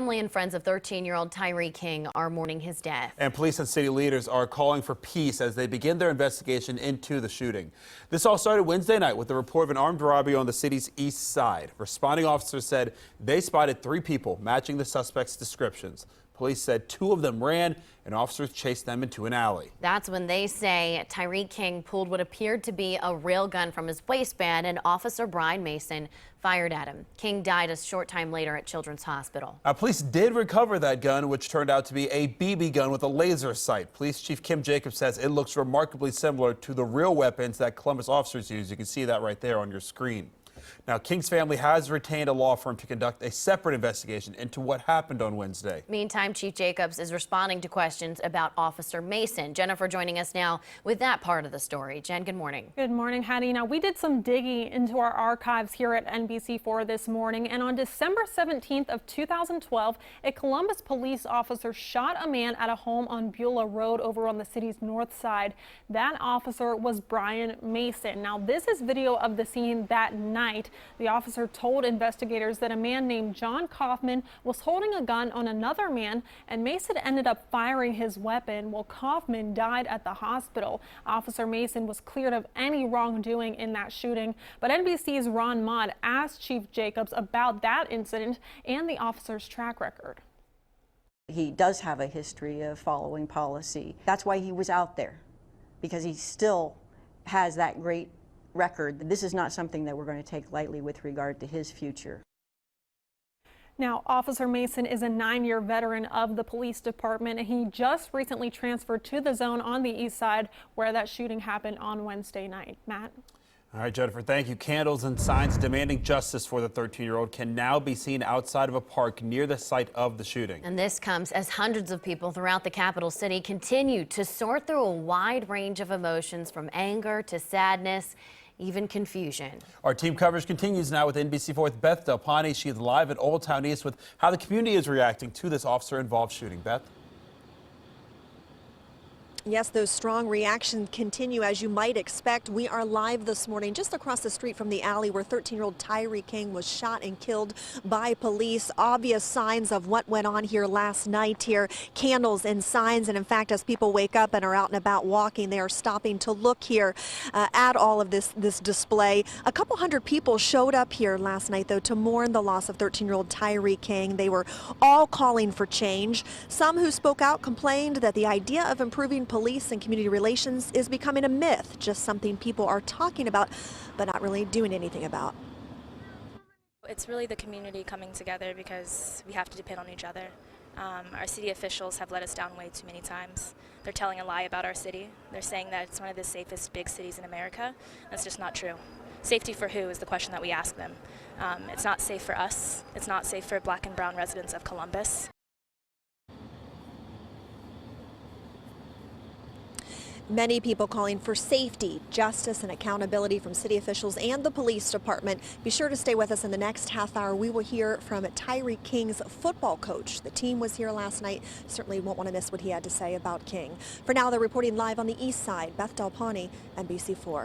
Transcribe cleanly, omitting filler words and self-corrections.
Family and friends of 13-year-old Tyree King are mourning his death. And police and city leaders are calling for peace as they begin their investigation into the shooting. This all started Wednesday night with the report of an armed robbery on the city's east side. Responding officers said they spotted 3 people matching the suspects' descriptions. Police said 2 of them ran and officers chased them into an alley. That's when they say Tyree King pulled what appeared to be a real gun from his waistband and Officer Brian Mason fired at him. King died a short time later at Children's Hospital. Now, police did recover that gun, which turned out to be a BB gun with a laser sight. Police Chief Kim Jacobs says it looks remarkably similar to the real weapons that Columbus officers use. You can see that right there on your screen. Now, King's family has retained a law firm to conduct a separate investigation into what happened on Wednesday. Meantime, Chief Jacobs is responding to questions about Officer Mason. Jennifer joining us now with that part of the story. Jen, good morning. Good morning, Hattie. Now, we did some digging into our archives here at NBC4 this morning, and on December 17th of 2012, a Columbus police officer shot a man at a home on Beulah Road over on the city's north side. That officer was Brian Mason. Now, this is video of the scene that night. The officer told investigators that a man named John Kaufman was holding a gun on another man, and Mason ended up firing his weapon while Kaufman died at the hospital. Officer Mason was cleared of any wrongdoing in that shooting, but NBC's Ron Mott asked Chief Jacobs about that incident and the officer's track record. He does have a history of following policy. That's why he was out there, because he still has that great record. This is not something that we're going to take lightly with regard to his future. Now, Officer Mason is a 9-year veteran of the police department, and he just recently transferred to the zone on the east side where that shooting happened on Wednesday night. Matt? All right, Jennifer, thank you. Candles and signs demanding justice for the 13-year-old can now be seen outside of a park near the site of the shooting. And this comes as hundreds of people throughout the capital city continue to sort through a wide range of emotions, from anger to sadness, even confusion. Our team coverage continues now with NBC4's Beth Del Ponte. She is live at Old Town East with how the community is reacting to this officer-involved shooting. Beth? Yes, those strong reactions continue, as you might expect. We are live this morning just across the street from the alley where 13-year-old Tyree King was shot and killed by police. Obvious signs of what went on here last night here. Candles and signs, and in fact, as people wake up and are out and about walking, they are stopping to look here at all of this display. A couple hundred people showed up here last night, though, to mourn the loss of 13-year-old Tyree King. They were all calling for change. Some who spoke out complained that the idea of improving police and community relations is becoming a myth, just something people are talking about but not really doing anything about. It's really the community coming together because we have to depend on each other. Our city officials have let us down way too many times. They're telling a lie about our city. They're saying that it's one of the safest big cities in America. That's just not true. Safety for who is the question that we ask them. It's not safe for us. It's not safe for Black and brown residents of Columbus. Many people calling for safety, justice, and accountability from city officials and the police department. Be sure to stay with us in the next half hour. We will hear from Tyree King's football coach. The team was here last night. Certainly won't want to miss what he had to say about King. For now, they're reporting live on the east side. Beth Del Ponte, NBC4.